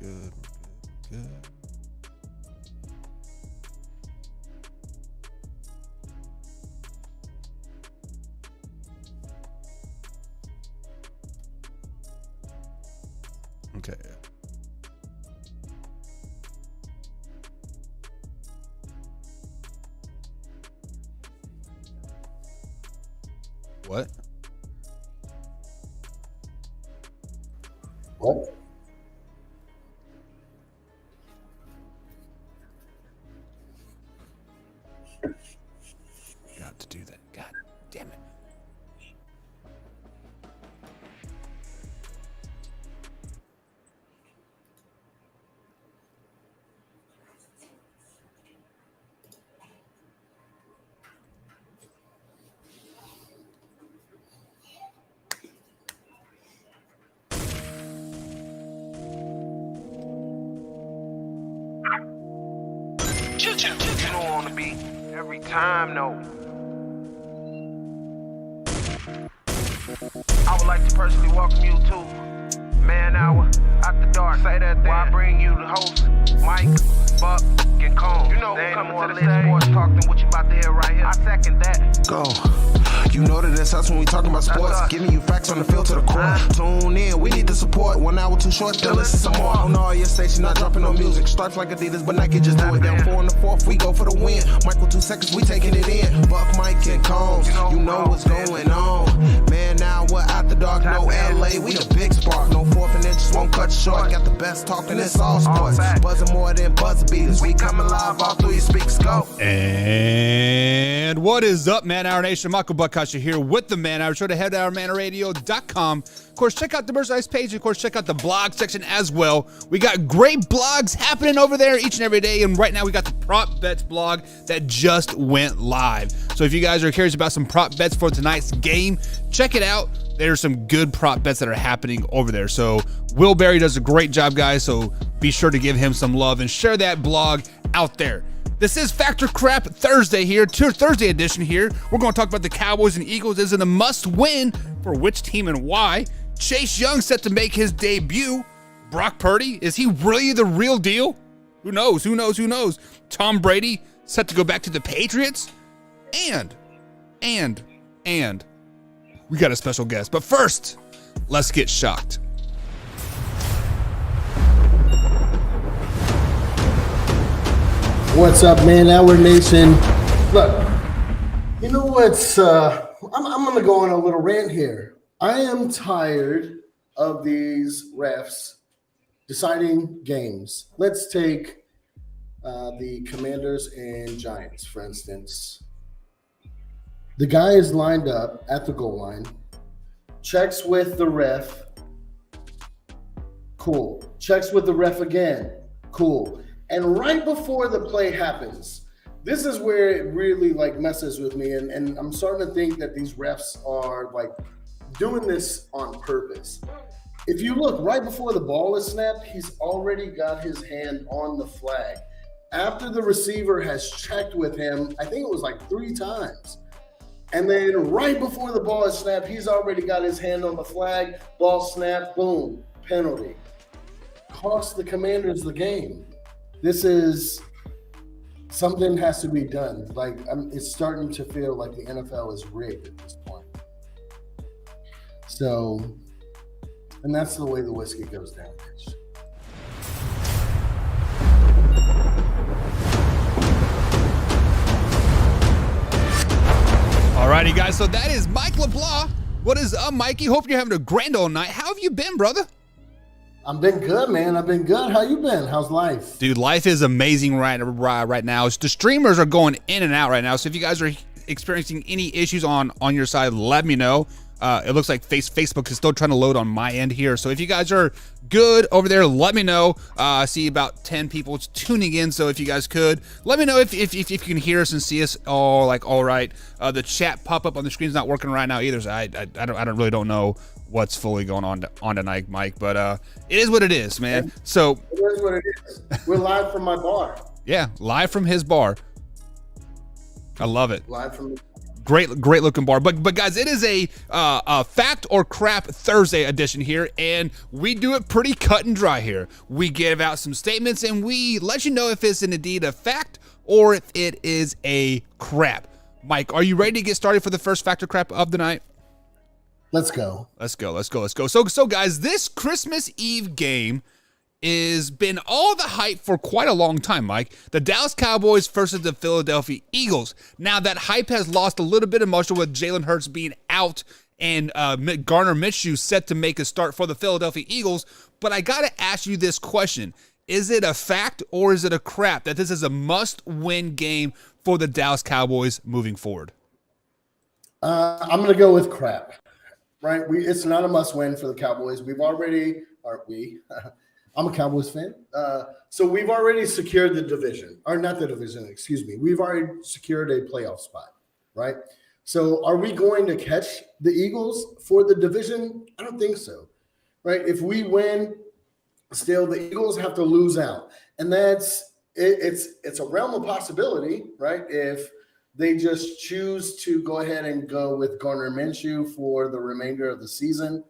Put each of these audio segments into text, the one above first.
good. Okay. What? What? Got to do that. God damn it. You don't want to be every time, no. I would like to personally welcome you to Man Hour After Dark. Say that while I bring you the host, Mike, Buck, and Cone. You know who's coming to the stage. Sports talk than what you about to hear right here. I second that. Go. You know that it's us when we talking about sports. Giving you facts on the field to the court. Tune in, we need the support. 1 hour too short, then listen some more. On all your stations, not dropping no music. Stripes like Adidas, but Nike just do it. Down 4 in the 4th, we go for the win. Michael 2 seconds, we taking it in. Buck, Mike, and Combs, you know what's going on. Man, now we're out the dark, no LA, we the big spark. No 4th and inches won't cut you short. Got the best talking, it's all sports. Buzzing more than buzzer beaters. We coming live all through your speakers, go. And what is up, Man Hour Nation? Michael Buckasha here with the Man Hour Show. To head to ourmanhourradio.com. Of course, check out the merchandise page. Of course, check out the blog section as well. We got great blogs happening over there each and every day. And right now, we got the prop bets blog that just went live. So if you guys are curious about some prop bets for tonight's game, check it out. There's some good prop bets that are happening over there. So Will Berry does a great job, guys. So be sure to give him some love and share that blog out there. This is Factor Crap Thursday here, Thursday edition here. We're going to talk about the Cowboys and Eagles. Is it a must-win for which team and why? Chase Young set to make his debut. Brock Purdy, is he really the real deal? Who knows? Tom Brady set to go back to the Patriots. And we got a special guest. But first, let's get shocked. What's up, Man Hour Nation? Look, you know what's, I'm going to go on a little rant here. I am tired of these refs deciding games. Let's take the Commanders and Giants, for instance. The guy is lined up at the goal line, checks with the ref, cool. Checks with the ref again, cool. And right before the play happens, this is where it really messes with me. And I'm starting to think that these refs are doing this on purpose. If you look right before the ball is snapped, he's already got his hand on the flag. After the receiver has checked with him, I think it was 3 times. And then right before the ball is snapped, he's already got his hand on the flag. Ball snapped, boom, penalty. Cost the Commanders the game. This is something has to be done. It's starting to feel like the NFL is rigged at this point. So, and that's the way the whiskey goes down. Alrighty, guys. So that is Mike LeBlanc. What is up, Mikey? Hope you're having a grand old night. How have you been, brother? I've been good, man. I've been good. How you been? How's life? Dude, life is amazing right now. The streamers are going in and out right now. So if you guys are experiencing any issues on your side, let me know. It looks like Facebook is still trying to load on my end here. So if you guys are good over there, let me know. I see about 10 people tuning in. So if you guys could, let me know if you can hear us and see us all all right. The chat pop-up on the screen is not working right now either. So I don't know what's fully going on tonight, Mike. But it is what it is, man. So it is what it is. We're live from my bar. Yeah, live from his bar. I love it. Live from Great looking bar. But guys, it is a fact or crap Thursday edition here, and we do it pretty cut and dry here. We give out some statements, and we let you know if it's indeed a fact or if it is a crap. Mike, are you ready to get started for the first fact or crap of the night? Let's go. So guys, this Christmas Eve game is been all the hype for quite a long time, Mike. The Dallas Cowboys versus the Philadelphia Eagles. Now that hype has lost a little bit of motion with Jalen Hurts being out and Gardner Minshew set to make a start for the Philadelphia Eagles. But I got to ask you this question. Is it a fact or is it a crap that this is a must-win game for the Dallas Cowboys moving forward? I'm going to go with crap. Right? It's not a must-win for the Cowboys. I'm a Cowboys fan. So we've already secured the division, or not the division, excuse me. We've already secured a playoff spot, right? So are we going to catch the Eagles for the division? I don't think so, right? If we win, still the Eagles have to lose out. And it's a realm of possibility, right? If they just choose to go ahead and go with Gardner Minshew for the remainder of the season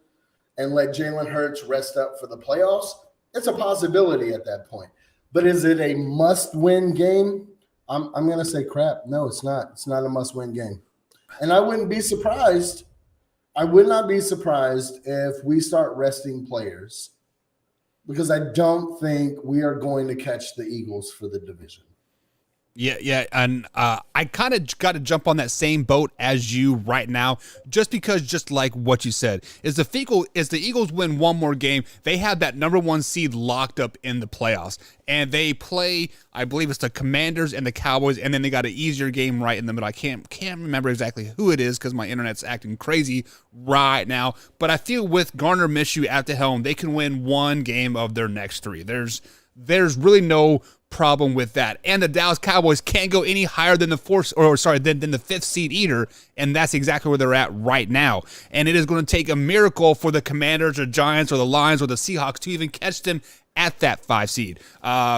and let Jalen Hurts rest up for the playoffs, it's a possibility at that point. But is it a must-win game? I'm going to say crap. No, it's not. It's not a must-win game. And I wouldn't be surprised. I would not be surprised if we start resting players because I don't think we are going to catch the Eagles for the division. Yeah, and I kind of got to jump on that same boat as you right now, just like what you said, is the Eagles win one more game, they have that number one seed locked up in the playoffs, and they play, I believe it's the Commanders and the Cowboys, and then they got an easier game right in the middle. I can't remember exactly who it is because my internet's acting crazy right now, but I feel with Gardner Minshew at the helm, they can win one game of their next three. There's really no problem with that. And the Dallas Cowboys can't go any higher than the fifth seed either, and that's exactly where they're at right now. And it is going to take a miracle for the Commanders or Giants or the Lions or the Seahawks to even catch them at that 5 seed.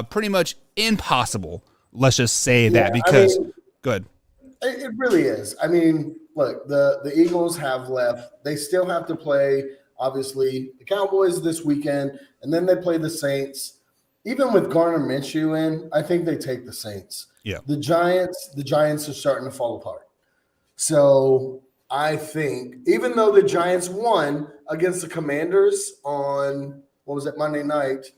Pretty much impossible. Let's just say that because good. It really is. I mean, look, the Eagles have left. They still have to play, obviously, the Cowboys this weekend, and then they play the Saints. Even with Gardner Minshew in, I think they take the Saints. Yeah. The Giants are starting to fall apart. So I think even though the Giants won against the Commanders on Monday night,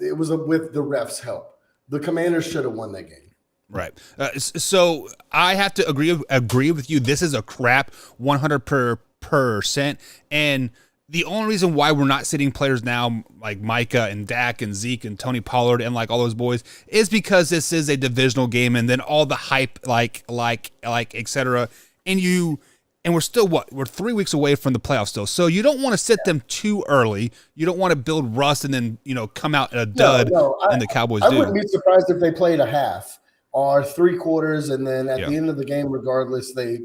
it was with the refs' help. The Commanders should have won that game. Right. So I have to agree with you. This is a crap 100%. And the only reason why we're not sitting players now like Micah and Dak and Zeke and Tony Pollard and like all those boys is because this is a divisional game and then all the hype like et cetera. And we're still we're 3 weeks away from the playoffs still. So you don't want to sit them too early. You don't want to build rust and then, come out in a dud and the Cowboys do. I wouldn't be surprised if they played a half or 3 quarters and then at the end of the game, regardless, they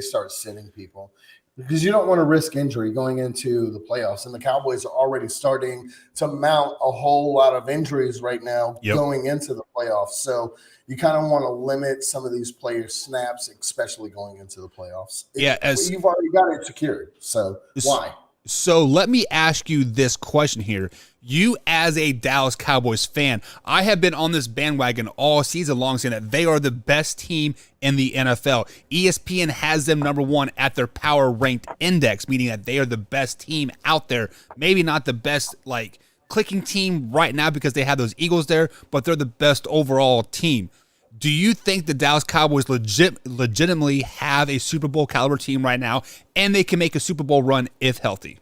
start sitting people. Because you don't want to risk injury going into the playoffs. And the Cowboys are already starting to mount a whole lot of injuries right now going into the playoffs. So you kind of want to limit some of these players' snaps, especially going into the playoffs. You've already got it secured. So why? So let me ask you this question here. You as a Dallas Cowboys fan, I have been on this bandwagon all season long saying that they are the best team in the NFL. ESPN has them number 1 at their power ranked index, meaning that they are the best team out there. Maybe not the best clicking team right now because they have those Eagles there, but they're the best overall team. Do you think the Dallas Cowboys legitimately have a Super Bowl caliber team right now and they can make a Super Bowl run if healthy?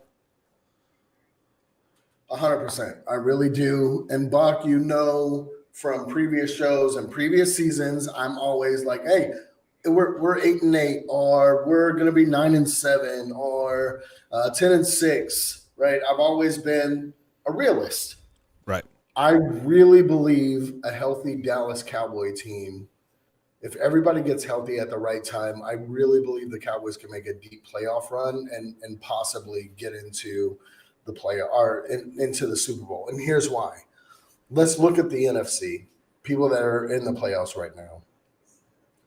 100%. I really do. And Buck, from previous shows and previous seasons, I'm always like, hey, we're 8-8, or we're going to be 9-7, or 10-6, right? I've always been a realist. Right. I really believe a healthy Dallas Cowboy team, if everybody gets healthy at the right time, I really believe the Cowboys can make a deep playoff run and possibly get into the into the Super Bowl. And here's why. Let's look at the NFC, people that are in the playoffs right now.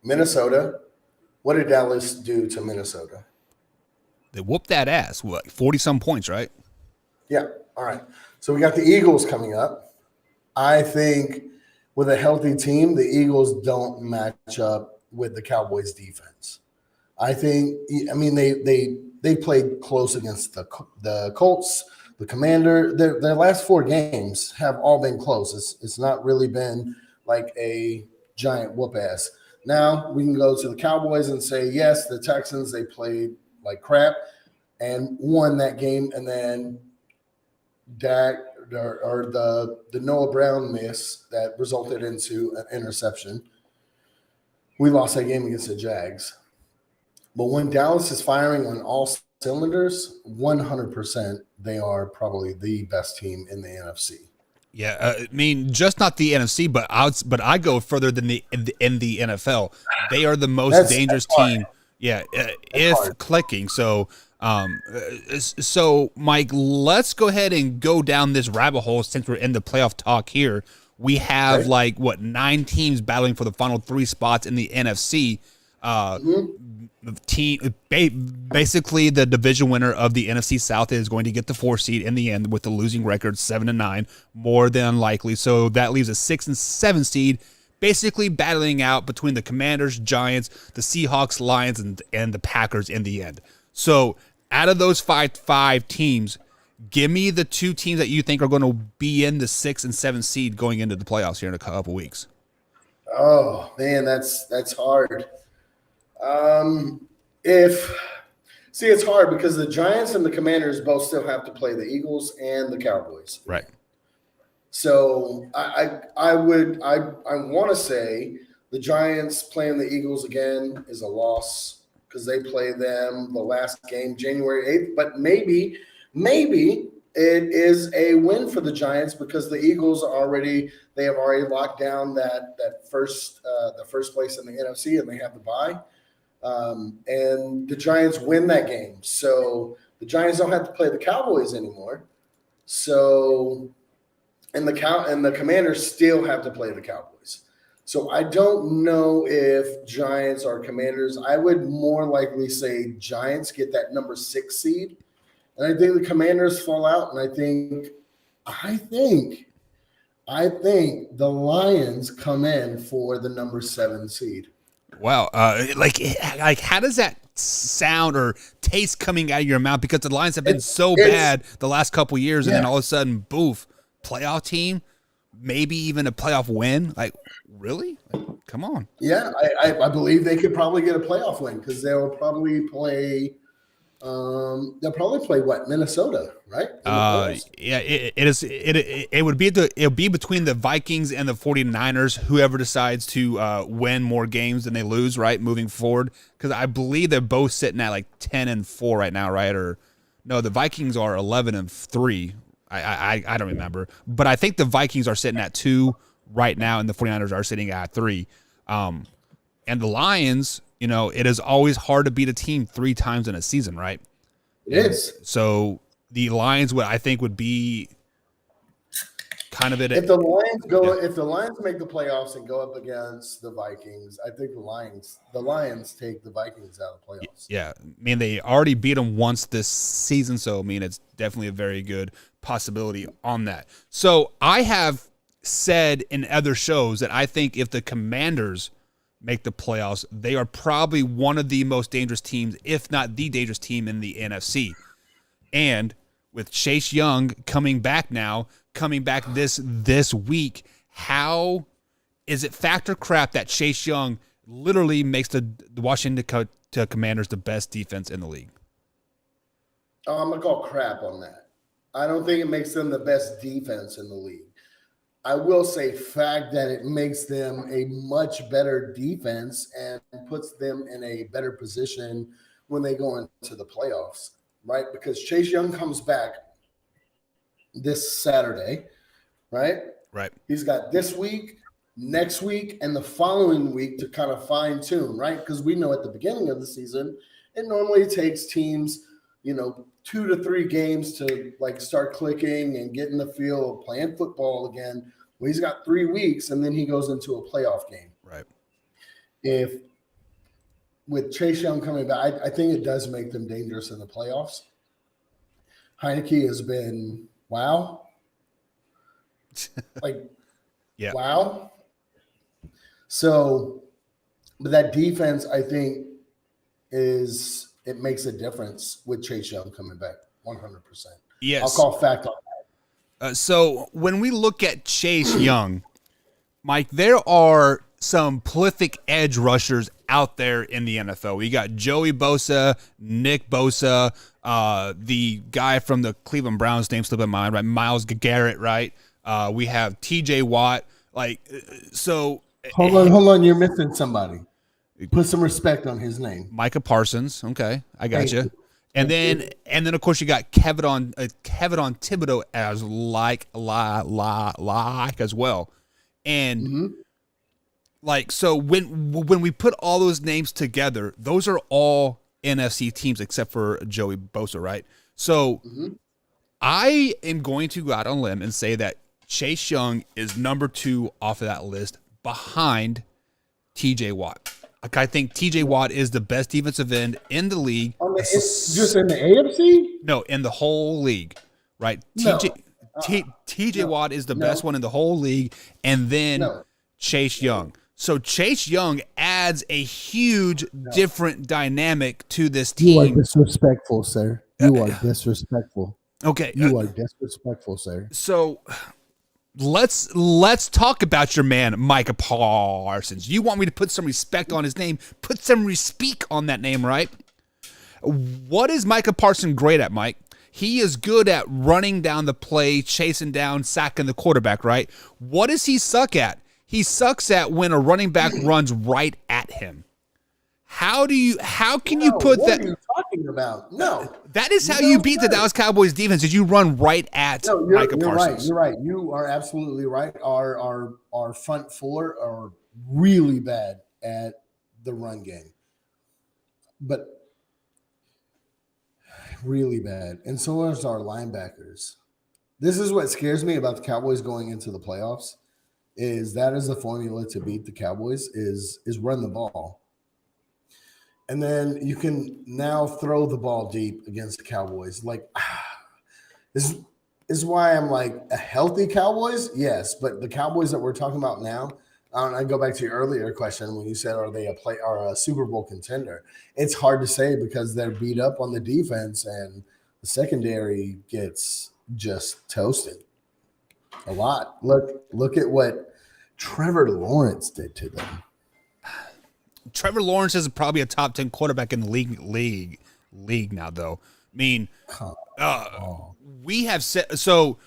Minnesota, What did Dallas do to Minnesota? They whooped that ass. What, 40-some points, right? Yeah. All right. So we got the Eagles coming up. I think with a healthy team, the Eagles don't match up with the Cowboys defense. I mean, they played close against the Colts, the Commander. Their last 4 games have all been close. It's not really been like a giant whoop ass. Now we can go to the Cowboys and say, yes, the Texans, they played like crap and won that game. And then Dak or the Noah Brown miss that resulted into an interception. We lost that game against the Jags. But when Dallas is firing on all cylinders, 100%, they are probably the best team in the NFC. Yeah, I mean, just not the NFC, but I go further than in the NFL. They are the most dangerous team. Yeah, if hard. clicking. So, Mike, let's go ahead and go down this rabbit hole since we're in the playoff talk here. We have 9 teams battling for the final 3 spots in the NFC. Basically the division winner of the NFC South is going to get the 4 seed in the end with the losing record 7-9, more than unlikely. So that leaves a 6 and 7 seed basically battling out between the Commanders, Giants, the Seahawks, Lions, and the Packers in the end. So out of those five teams, give me the 2 teams that you think are going to be in the 6 and 7 seed going into the playoffs here in a couple weeks. Oh man, that's hard. It's hard because the Giants and the Commanders both still have to play the Eagles and the Cowboys. Right. So I want to say the Giants playing the Eagles again is a loss because they play them the last game January 8th. But maybe it is a win for the Giants because the Eagles have already locked down the first place in the NFC and they have the bye. And the Giants win that game. So the Giants don't have to play the Cowboys anymore. So and the Commanders still have to play the Cowboys. So I don't know if Giants or Commanders. I would more likely say Giants get that number 6 seed. And I think the Commanders fall out. And I think the Lions come in for the number 7 seed. Wow. Like how does that sound or taste coming out of your mouth? Because the Lions have been so bad the last couple years, and then all of a sudden, boof, playoff team, maybe even a playoff win. Like, really? Like, come on. Yeah, I believe they could probably get a playoff win because they'll probably play. They'll probably play what, Minnesota, right? Yeah, it would be between the Vikings and the 49ers, whoever decides to win more games than they lose, right, moving forward, because I believe they're both sitting at like 10-4 right now, right? Or no, the Vikings are 11-3. I don't remember, but I think the Vikings are sitting at 2 right now and the 49ers are sitting at 3. And the Lions, you know, it is always hard to beat a team 3 times in a season, right? It is. So the Lions would be kind of it. If the Lions make the playoffs and go up against the Vikings, I think the Lions take the Vikings out of the playoffs. Yeah, I mean they already beat them once this season, so I mean it's definitely a very good possibility on that. So I have said in other shows that I think if the Commanders make the playoffs, they are probably one of the most dangerous teams, if not the dangerous team in the NFC. And with Chase Young coming back this week, how is it factor crap that Chase Young literally makes the Washington Commanders the best defense in the league? Oh, I'm going to call crap on that. I don't think it makes them the best defense in the league. I will say fact that it makes them a much better defense and puts them in a better position when they go into the playoffs, right? Because Chase Young comes back this Saturday, right? Right. He's got this week, next week, and the following week to kind of fine tune, right? Because we know at the beginning of the season, it normally takes teams, 2 to 3 games to like start clicking and get in the feel of playing football again. Well, he's got 3 weeks, and then he goes into a playoff game. Right. If with Chase Young coming back, I think it does make them dangerous in the playoffs. Heineke has been wow. Yeah. Wow. So, but that defense, I think, it makes a difference with Chase Young coming back 100%. Yes. I'll call fact on that. So when we look at Chase Young, Mike, there are some prolific edge rushers out there in the NFL. We got Joey Bosa, Nick Bosa, the guy from the Cleveland Browns, name slipped in my mind, right? Myles Garrett, right? We have T.J. Watt. Hold on. You're missing somebody. Put some respect on his name. Micah Parsons. Okay, I got you. And then of course you got Kevin Thibodeau as like as well. And so when we put all those names together, those are all NFC teams except for Joey Bosa, right? So I am going to go out on a limb and say that Chase Young is number 2 off of that list behind TJ Watt. Like, I think TJ Watt is the best defensive end in the league. Just in the AFC? No, in the whole league, right? TJ Watt is the best one in the whole league, and then Chase Young. So Chase Young adds a huge different dynamic to this team. You are disrespectful, sir. You are disrespectful. Okay. You are disrespectful, sir. So let's talk about your man, Micah Parsons. You want me to put some respect on his name? Put some respect on that name, right? What is Micah Parsons great at, Mike? He is good at running down the play, chasing down, sacking the quarterback, right? What does he suck at? He sucks at when a running back runs right at him. How can you put that? What are you talking about? No. That is how you beat the Dallas Cowboys defense, is you run right at Micah Parsons. You're right. You are absolutely right. Our front four are really bad at the run game. But really bad. And so is our linebackers. This is what scares me about the Cowboys going into the playoffs, is that is the formula to beat the Cowboys is run the ball. And then you can now throw the ball deep against the Cowboys. This is why I'm like, a healthy Cowboys, yes, but the Cowboys that we're talking about now, I go back to your earlier question when you said, are they a Super Bowl contender? It's hard to say because they're beat up on the defense and the secondary gets just toasted a lot. Look at what Trevor Lawrence did to them. Trevor Lawrence is probably a top 10 quarterback in the league now, though. I mean, we have said so.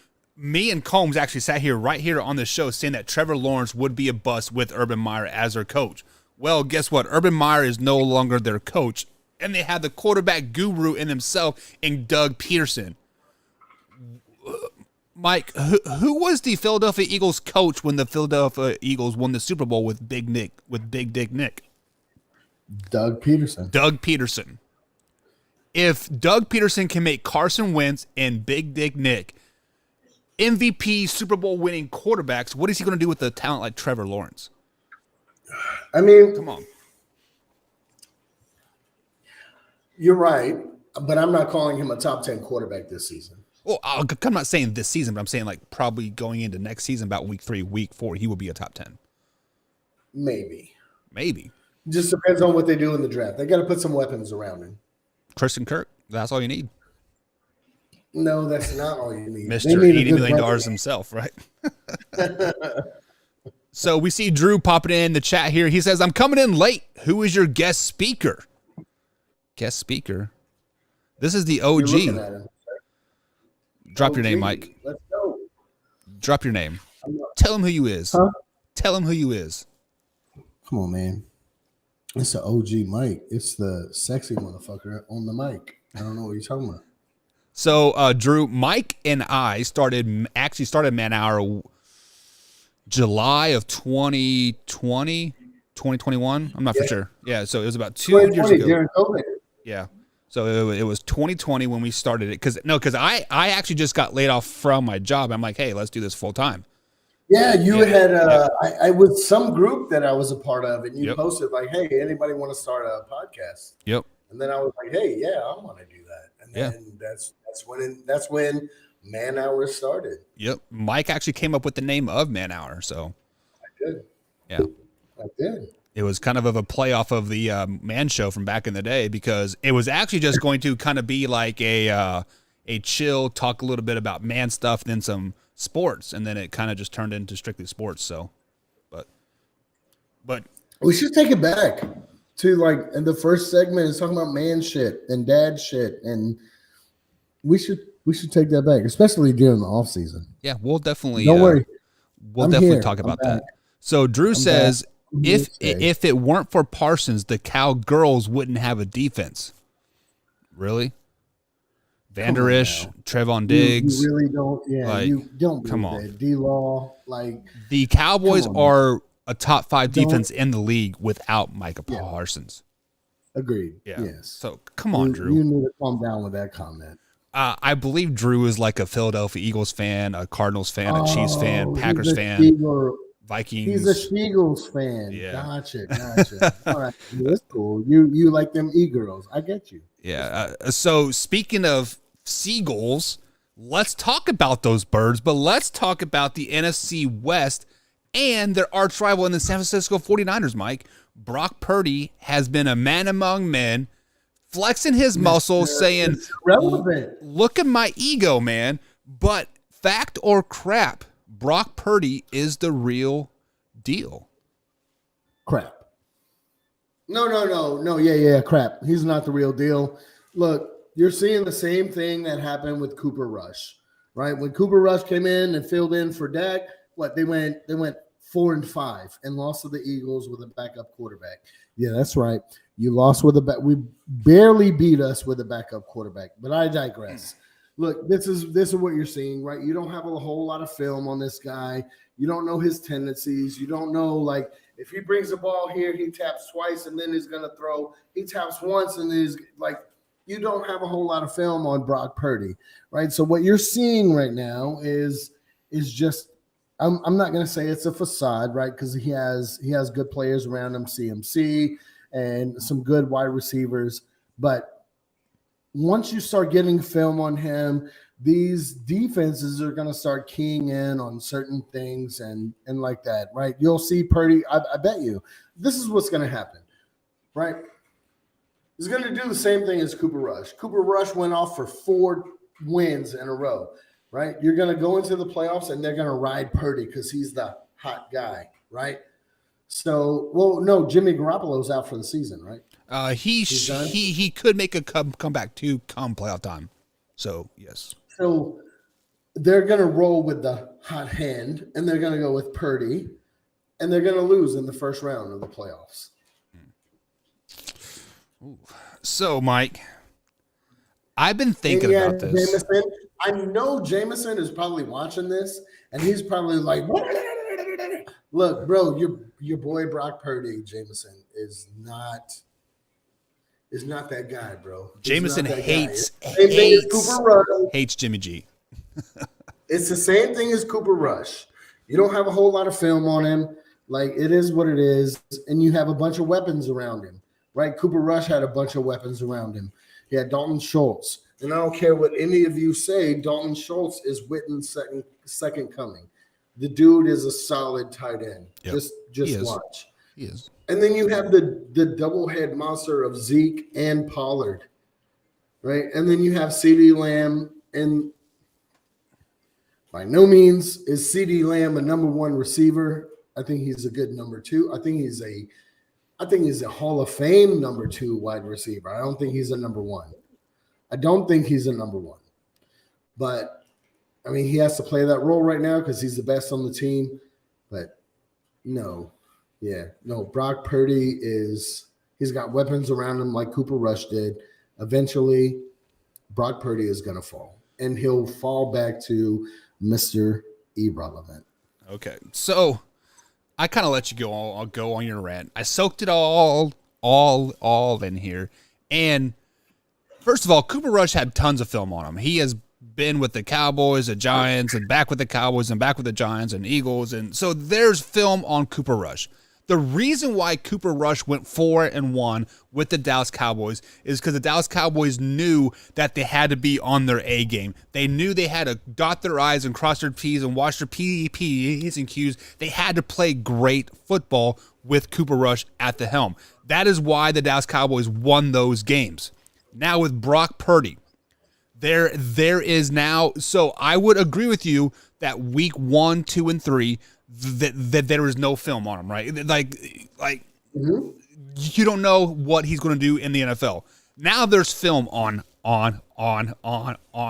Me and Combs actually sat right here on the show saying that Trevor Lawrence would be a bust with Urban Meyer as their coach. Well, guess what? Urban Meyer is no longer their coach, and they have the quarterback guru in himself in Doug Peterson. Mike, who was the Philadelphia Eagles coach when the Philadelphia Eagles won the Super Bowl with Big Dick Nick? Doug Peterson. If Doug Peterson can make Carson Wentz and Big Dick Nick MVP Super Bowl winning quarterbacks, what is he going to do with a talent like Trevor Lawrence? I mean, come on. You're right, but I'm not calling him a top 10 quarterback this season. Well, I'm not saying this season, but I'm saying like probably going into next season, about week 3, week 4, he will be a top 10. Maybe. Just depends on what they do in the draft. They got to put some weapons around him. Christian Kirk, that's all you need. No, that's not all you need. Mr. $80 million himself, right? So we see Drew popping in the chat here. He says, I'm coming in late. Who is your guest speaker? Guest speaker? This is the OG. Drop your name, Mike. Let's go. Drop your name. Tell him who you is. Huh? Tell him who you is. Come on, man. It's the OG Mike. It's the sexy motherfucker on the mic. I don't know what you're talking about. So, Drew, Mike and I started Man Hour July of 2020, 2021. I'm not for sure. Yeah, so it was about 2 years ago. During COVID. Yeah. So it was 2020 when we started it. Because I actually just got laid off from my job. I'm like, hey, let's do this full time. Yeah, you Yeah, had I was some group that I was a part of, and you Yep. posted like, "Hey, anybody want to start a podcast?" Yep. And then I was like, "Hey, yeah, I want to do that." And Yeah. then that's when Man Hour started. Yep. Mike actually came up with the name of Man Hour. So, Good, yeah. I did. It was kind of a playoff of the Man Show from back in the day because it was actually just going to kind of be like a chill, talk a little bit about man stuff, then some sports, and then it kind of just turned into strictly sports. So, but We should take it back to like in the first segment is talking about man shit and dad shit, and we should take that back, especially during the off season. yeah, we'll definitely Don't worry, I'm definitely here. talk I'm about back. that. So Drew says I'm here if to stay. if it weren't for Parsons, the Cowgirls wouldn't have a defense. Really? Vander Ish, now. Trevon You Diggs. really don't. Yeah, like, you don't. come on. D-Law, like The Cowboys Come on, are a top 5 Don't- defense in the league without Micah Parsons. agreed. Yeah. Yes. So come on, Drew. You need to calm down with that comment. I believe Drew is like a Philadelphia Eagles fan, a Cardinals fan, a Chiefs fan, Packers he's a fan, Eagle- Vikings. He's a Eagles fan. Yeah. Gotcha. All right, that's cool. You like them E-girls. I get you. Yeah. So speaking of seagulls, let's talk about those birds, but let's talk about the NFC West and their arch rival in the San Francisco 49ers, Mike. Brock Purdy has been a man among men, flexing his muscles, saying, It's relevant. look at my ego, man. But fact or crap, Brock Purdy is the real deal. Crap. No. Yeah. Crap. He's not the real deal. Look, you're seeing the same thing that happened with Cooper Rush, right? When Cooper Rush came in and filled in for Dak, they went 4-5 and lost to the Eagles with a backup quarterback. Yeah, that's right. You lost with we barely beat us with a backup quarterback. But I digress. Look, this is what you're seeing, right? You don't have a whole lot of film on this guy. You don't know his tendencies. You don't know, like, if he brings the ball here, he taps twice and then he's going to throw. He taps once and then he's like, you don't have a whole lot of film on Brock Purdy, right? So what you're seeing right now is just, I'm not going to say it's a facade, right? Because he has good players around him, CMC, and some good wide receivers. But once you start getting film on him, these defenses are going to start keying in on certain things and like that, right? You'll see Purdy. I bet you this is what's going to happen, right? He's going to do the same thing as Cooper Rush. Cooper Rush went off for 4 wins in a row, right? You're going to go into the playoffs and they're going to ride Purdy because he's the hot guy, right? So, well, no, Jimmy Garoppolo's out for the season, right? He could make a comeback to come playoff time. So, yes. So they're going to roll with the hot hand and they're going to go with Purdy and they're going to lose in the first round of the playoffs. Ooh. So, Mike, I've been thinking about this. Jameson, I know Jameson is probably watching this, and he's probably like, "Look, bro, your boy Brock Purdy, Jameson, is not that guy, bro. Jameson hates Cooper Rush. Hates Jimmy G. It's the same thing as Cooper Rush. You don't have a whole lot of film on him. Like, it is what it is, and you have a bunch of weapons around him. Right, Cooper Rush had a bunch of weapons around him. He had Dalton Schultz, and I don't care what any of you say. Dalton Schultz is Witten's second coming. The dude is a solid tight end. Yep. Just watch. He is. And then you have the double head monster of Zeke and Pollard, right? And then you have CeeDee Lamb, and by no means is CeeDee Lamb a number 1 receiver. I think he's a good number 2. I think he's a Hall of Fame number 2 wide receiver. I don't think he's a number 1. But, I mean, he has to play that role right now because he's the best on the team. But, no. Brock Purdy he's got weapons around him like Cooper Rush did. Eventually, Brock Purdy is going to fall. And he'll fall back to Mr. Irrelevant. Okay. So, I kind of let you go. I'll go on your rant. I soaked it all in here. And first of all, Cooper Rush had tons of film on him. He has been with the Cowboys, the Giants, and back with the Cowboys, and back with the Giants and Eagles. And so there's film on Cooper Rush. The reason why Cooper Rush went 4-1 with the Dallas Cowboys is because the Dallas Cowboys knew that they had to be on their A game. They knew they had to dot their I's and cross their T's and watch their P's and Q's. They had to play great football with Cooper Rush at the helm. That is why the Dallas Cowboys won those games. Now with Brock Purdy, there is now. So I would agree with you that week 1, 2, and 3. That there is no film on him, right? Like you don't know what he's going to do in the NFL. Now there's film on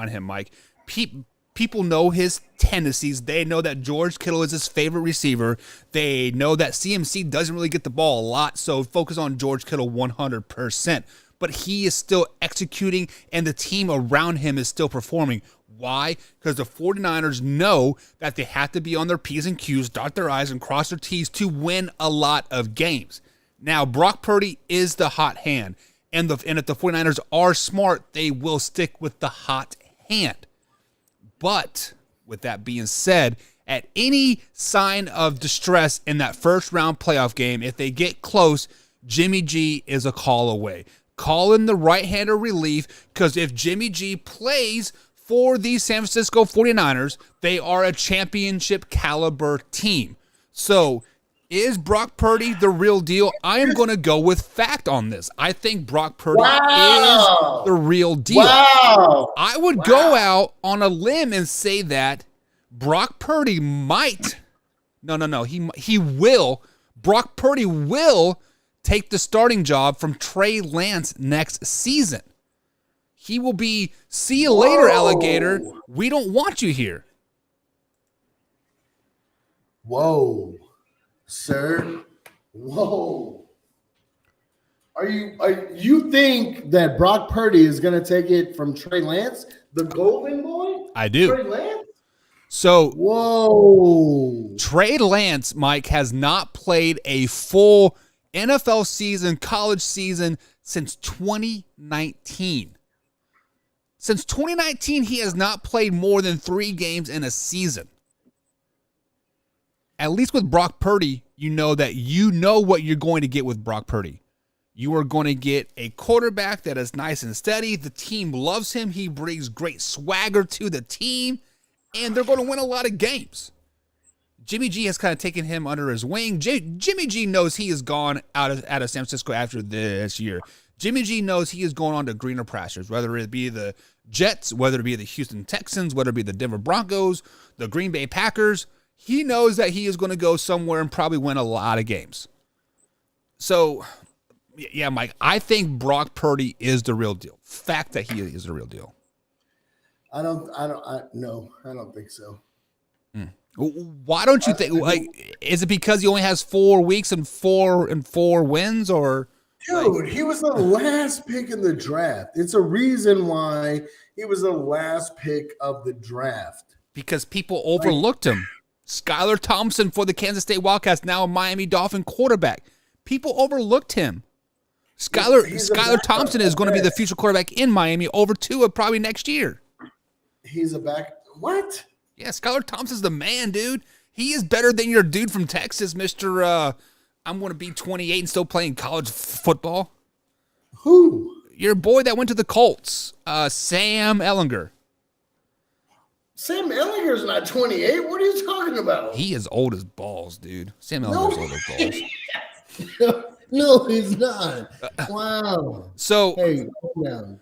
him, Mike. People know his tendencies. They know that George Kittle is his favorite receiver. They know that CMC doesn't really get the ball a lot, so focus on George Kittle 100%. But he is still executing, and the team around him is still performing. Why? Because the 49ers know that they have to be on their P's and Q's, dot their I's, and cross their T's to win a lot of games. Now, Brock Purdy is the hot hand, and if the 49ers are smart, they will stick with the hot hand. But with that being said, at any sign of distress in that first-round playoff game, if they get close, Jimmy G is a call away. Call in the right-hander relief, because if Jimmy G plays for the San Francisco 49ers, they are a championship caliber team. So is Brock Purdy the real deal? I am going to go with fact on this. I think Brock Purdy is the real deal. Wow. I would go out on a limb and say that Brock Purdy might. No. He will. Brock Purdy will take the starting job from Trey Lance next season. He will be, see you later, alligator. We don't want you here. Whoa, sir. Whoa. You think that Brock Purdy is going to take it from Trey Lance, the golden boy? I do. Trey Lance? So, whoa. Trey Lance, Mike, has not played a full NFL season, college season since 2019. Since 2019, he has not played more than 3 games in a season. At least with Brock Purdy, you know what you're going to get with Brock Purdy. You are going to get a quarterback that is nice and steady. The team loves him. He brings great swagger to the team, and they're going to win a lot of games. Jimmy G has kind of taken him under his wing. Jimmy G knows he is gone out of San Francisco after this year. Jimmy G knows he is going on to greener pastures, whether it be the Jets, whether it be the Houston Texans, whether it be the Denver Broncos, the Green Bay Packers. He knows that he is going to go somewhere and probably win a lot of games. So, yeah, Mike, I think Brock Purdy is the real deal. Fact that he is the real deal. I don't think so. Why don't you think? Like, is it because he only has 4 weeks and four wins, or? Dude, he was the last pick in the draft. It's a reason why he was the last pick of the draft. Because people overlooked him. Skylar Thompson for the Kansas State Wildcats, now a Miami Dolphin quarterback. People overlooked him. Skylar Thompson is going to be the future quarterback in Miami over Tua probably next year. He's a back. What? Yeah, Skylar Thompson's the man, dude. He is better than your dude from Texas, Mr. I'm going to be 28 and still playing college football. Who? Your boy that went to the Colts, Sam Ehlinger. Sam Ellinger's not 28. What are you talking about? He is old as balls, dude. Sam Ehlinger's old as balls. No, he's not. Wow. So, hey,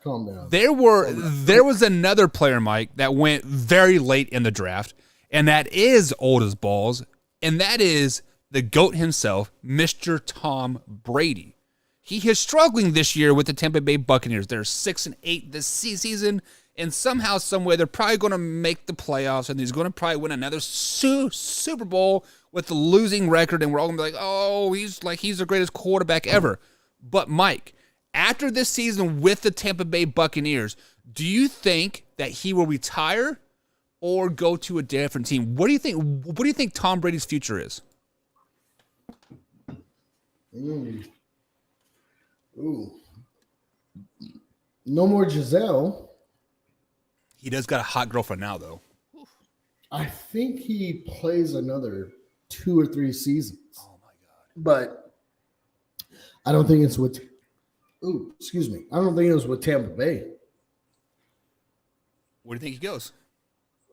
calm down. There was another player, Mike, that went very late in the draft, and that is old as balls, and that is the GOAT himself, Mr. Tom Brady. He is struggling this year with the Tampa Bay Buccaneers. They're 6-8 this season, and somehow, someway, they're probably going to make the playoffs, and he's going to probably win another Super Bowl with the losing record, and we're all going to be like, oh, he's the greatest quarterback ever. But, Mike, after this season with the Tampa Bay Buccaneers, do you think that he will retire or go to a different team? What do you think? What do you think Tom Brady's future is? Ooh. No more Giselle. He does got a hot girlfriend now, though. I think he plays another 2 or 3 seasons. Oh my god! But I don't think it's with. Ooh, excuse me. I don't think it was with Tampa Bay. Where do you think he goes?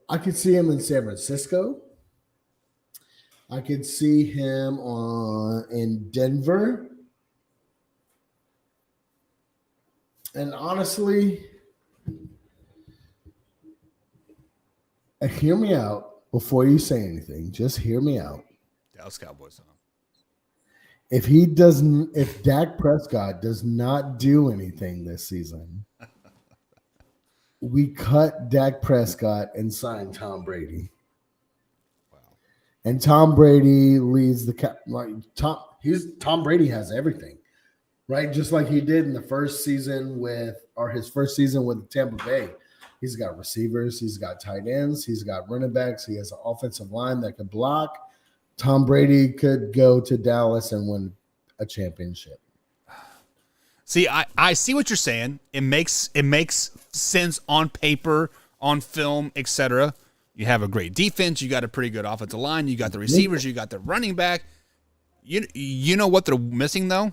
I could see him in San Francisco. I could see him in Denver. And honestly, hear me out before you say anything. Just hear me out. Dallas Cowboys. Huh? If Dak Prescott does not do anything this season, we cut Dak Prescott and sign Tom Brady. Wow. And Tom Brady leads Tom Brady has everything, right? Just like he did in his first season with Tampa Bay. He's got receivers, he's got tight ends, he's got running backs, he has an offensive line that could block. Tom Brady could go to Dallas and win a championship. See, I see what you're saying. It makes sense on paper, on film, etc. You have a great defense. You got a pretty good offensive line. You got the receivers. You got the running back. You know what they're missing, though?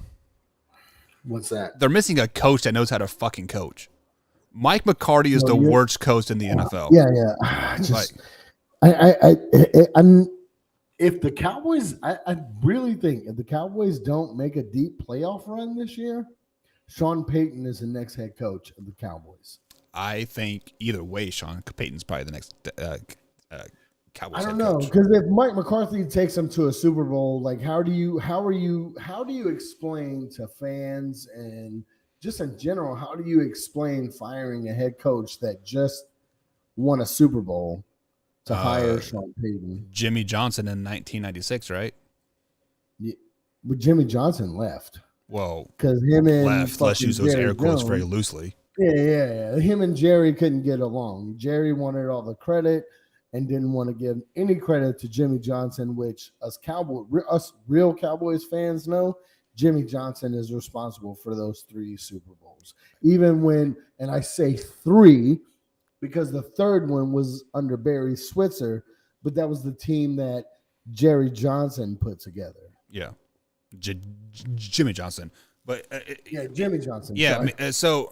What's that? They're missing a coach that knows how to fucking coach. Mike McCarthy is the worst coach in the NFL. If the Cowboys, I really think if the Cowboys don't make a deep playoff run this year, Sean Payton is the next head coach of the Cowboys. I think either way, Sean Payton's probably the next Cowboys. I don't know, because if Mike McCarthy takes them to a Super Bowl, like how do you explain to fans and just in general, how do you explain firing a head coach that just won a Super Bowl to hire Sean Payton? Jimmy Johnson in 1996, right? Yeah, but Jimmy Johnson left. Well, because him and left. Let's use those air quotes very loosely. Yeah. Him and Jerry couldn't get along. Jerry wanted all the credit and didn't want to give any credit to Jimmy Johnson, which us real Cowboys fans know. Jimmy Johnson is responsible for those 3 Super Bowls. Even when, and I say 3 because the third one was under Barry Switzer, but that was the team that Jerry Johnson put together. Yeah. Jimmy Johnson. But Jimmy Johnson. Yeah, so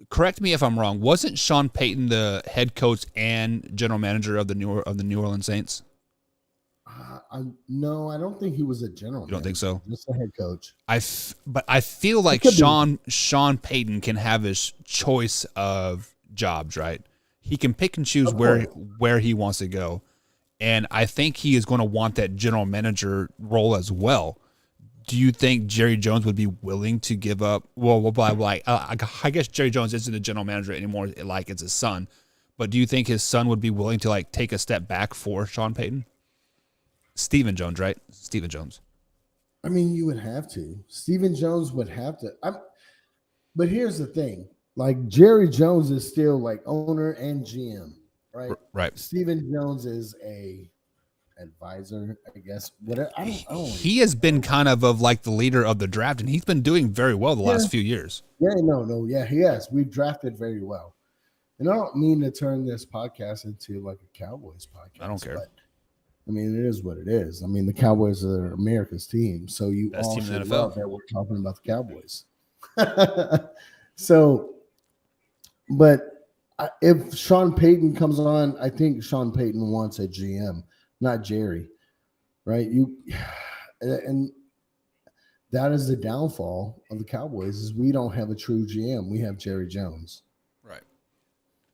correct me if I'm wrong. Wasn't Sean Payton the head coach and general manager of the New Orleans Saints? No, I don't think he was a general manager. You don't think so? Just a head coach. But I feel like Sean Payton can have his choice of jobs, right? He can pick and choose where he wants to go. And I think he is going to want that general manager role as well. Do you think Jerry Jones would be willing to give up? I guess Jerry Jones isn't the general manager anymore, like it's his son. But do you think his son would be willing to take a step back for Sean Payton? Stephen Jones, right? Stephen Jones. I mean, you would have to. Stephen Jones would have to. But here's the thing. Jerry Jones is still owner and GM, right? Right. Stephen Jones is a advisor, I guess. Whatever. He has been kind of the leader of the draft, and he's been doing very well the last few years. Yeah, yeah, he has. We've drafted very well. And I don't mean to turn this podcast into a Cowboys podcast. I don't care. But I mean, it is what it is. I mean, the Cowboys are America's team, so you best all team in the should NFL. love that we're talking about the Cowboys. So, but if Sean Payton comes on, I think Sean Payton wants a GM, not Jerry, right? And that is the downfall of the Cowboys is we don't have a true GM. We have Jerry Jones. Right.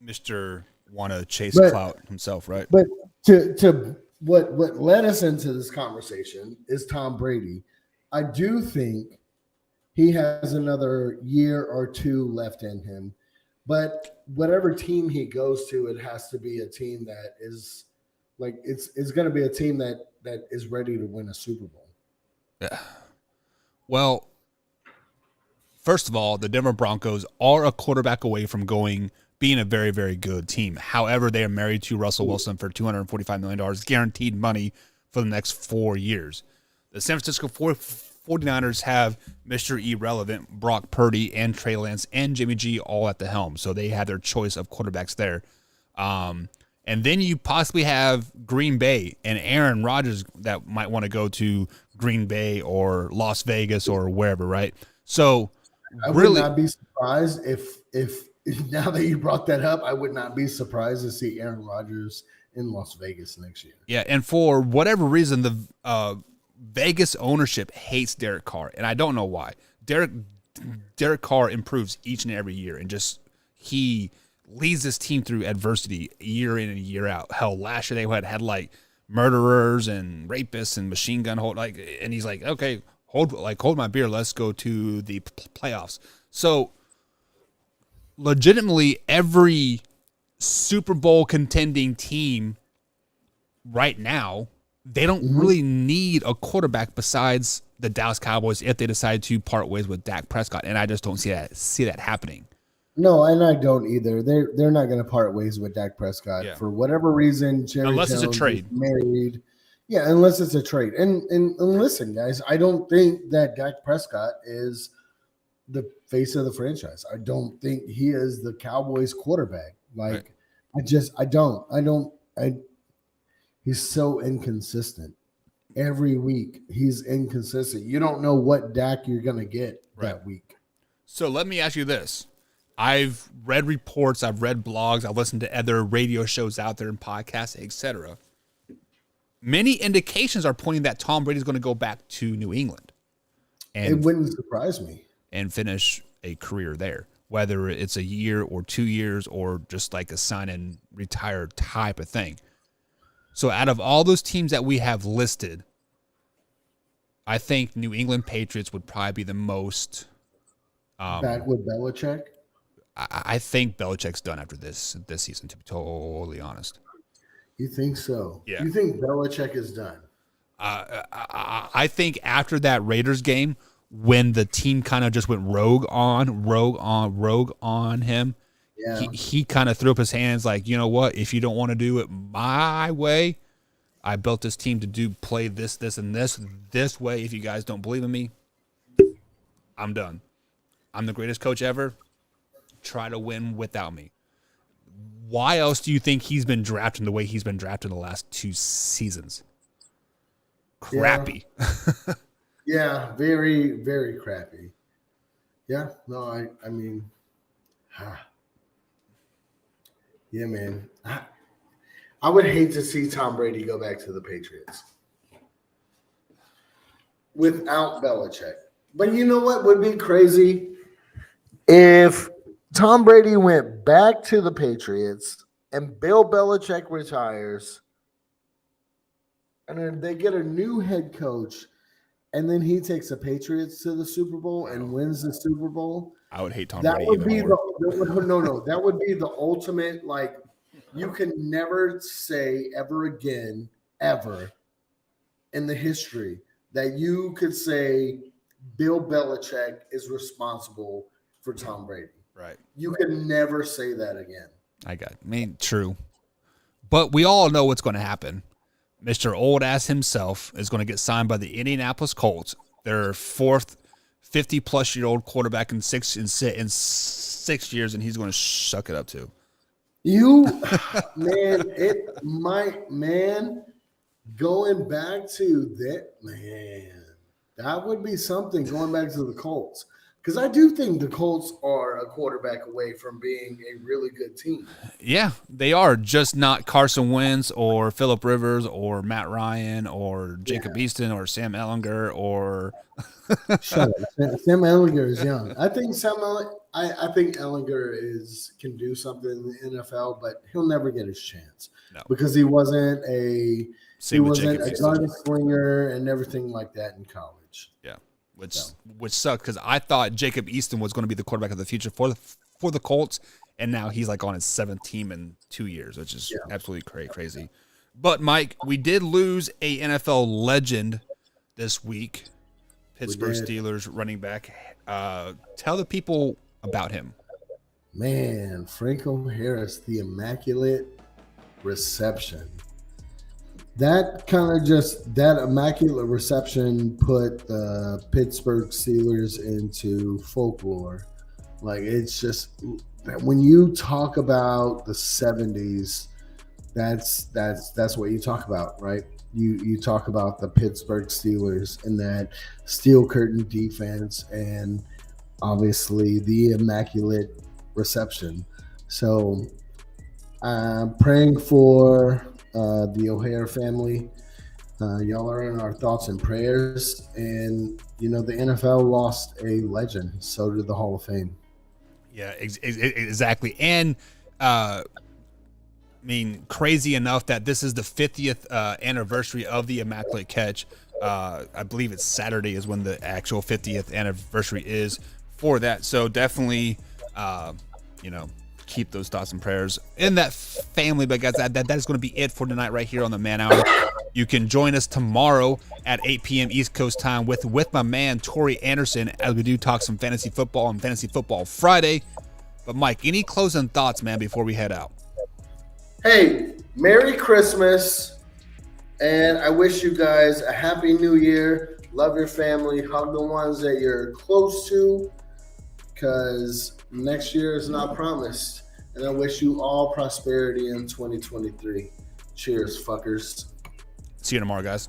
Mr. Want to chase clout himself, right? But to what led us into this conversation is Tom Brady. I do think he has another year or 2 left in him, but whatever team he goes to, it has to be a team that is it's going to be a team that is ready to win a Super Bowl. Yeah. Well, first of all, the Denver Broncos are a quarterback away from being a very, very good team. However, they are married to Russell Wilson for $245 million guaranteed money for the next 4 years. The San Francisco 49ers have Mr. Irrelevant, Brock Purdy, and Trey Lance, and Jimmy G all at the helm. So they have their choice of quarterbacks there. And then you possibly have Green Bay and Aaron Rodgers that might want to go to Green Bay or Las Vegas or wherever, right? So I would not be surprised if now that you brought that up, I would not be surprised to see Aaron Rodgers in Las Vegas next year. Yeah, and for whatever reason, the Vegas ownership hates Derek Carr, and I don't know why. Derek Carr improves each and every year, and he leads this team through adversity year in and year out. Hell, last year they had like murderers and rapists and machine gun hold, and he's like, okay, hold my beer, let's go to the playoffs. So legitimately every Super Bowl contending team right now, they don't really need a quarterback besides the Dallas Cowboys if they decide to part ways with Dak Prescott, and I just don't see that happening. No, and I don't either. They're not going to part ways with Dak Prescott for whatever reason. Unless it's a trade. Married. Yeah, unless it's a trade. And listen, guys, I don't think that Dak Prescott is the face of the franchise. I don't think he is the Cowboys quarterback. Like, right. He's so inconsistent. Every week he's inconsistent. You don't know what Dak you're going to get that week. So let me ask you this. I've read reports, I've read blogs, I've listened to other radio shows out there and podcasts, etc. Many indications are pointing that Tom Brady's going to go back to New England. And it wouldn't surprise me. And finish a career there, whether it's a year or 2 years or just like a sign and retire type of thing. So out of all those teams that we have listed, I think New England Patriots would probably be the most. Back with Belichick? I think Belichick's done after this season, to be totally honest. You think so? Yeah. You think Belichick is done? I think after that Raiders game, when the team kind of just went rogue on him, he kind of threw up his hands like, you know what? If you don't want to do it my way, I built this team to play this, and this way. If you guys don't believe in me, I'm done. I'm the greatest coach ever. Try to win without me. Why else do you think he's been drafted the way he's been drafted the last 2 seasons? Crappy. Yeah, very, very crappy. Yeah, no, I mean, yeah, man. I would hate to see Tom Brady go back to the Patriots without Belichick. But you know what would be crazy? If Tom Brady went back to the Patriots and Bill Belichick retires and then they get a new head coach and then he takes the Patriots to the Super Bowl and wins the Super Bowl. I would hate Tom That Brady would be even more. that would be the ultimate, like, you can never say ever again, ever in the history that you could say Bill Belichick is responsible for Tom Brady. Right. You can never say that again. I mean, true. But we all know what's going to happen. Mr. Old Ass himself is going to get signed by the Indianapolis Colts, their fourth 50-plus-year-old quarterback in six years, and he's going to suck it up too. Going back to that, that would be something, going back to the Colts. Because I do think the Colts are a quarterback away from being a really good team. Yeah, they are. Just not Carson Wentz or Phillip Rivers or Matt Ryan or Jacob Easton or Sam Ehlinger or – Shut up. Sam Ehlinger is young. I think Ehlinger can do something in the NFL, but he'll never get his chance because he wasn't a gun slinger and everything like that in college. Yeah. Which sucked because I thought Jacob Easton was going to be the quarterback of the future for the Colts, and now he's like on his 7th team in 2 years, which is absolutely crazy. But, Mike, we did lose a NFL legend this week, Pittsburgh Steelers running back. Tell the people about him. Man, Franco Harris, the Immaculate Reception. that kind of just that immaculate reception put the Pittsburgh Steelers into folklore. Like it's just when you talk about the 70s, that's what you talk about, right? You talk about the Pittsburgh Steelers and that steel curtain defense and obviously the immaculate reception. So I'm praying for the O'Hare family. Y'all are in our thoughts and prayers. And, you know, the NFL lost a legend. So did the Hall of Fame. Yeah, exactly. And, I mean, crazy enough that this is the 50th anniversary of the Immaculate Catch. I believe it's Saturday is when the actual 50th anniversary is for that. So definitely, you know, keep those thoughts and prayers in that family. But guys, that is going to be it for tonight right here on the Man Hour. You can join us tomorrow at 8 p.m. East Coast time with my man Tori Anderson as we do talk some fantasy football on Fantasy Football Friday. But Mike, any closing thoughts, man, before we head out? Hey, Merry Christmas, and I wish you guys a Happy New Year. Love your family. Hug the ones that you're close to, because next year is not promised. And I wish you all prosperity in 2023. Cheers, fuckers. See you tomorrow, guys.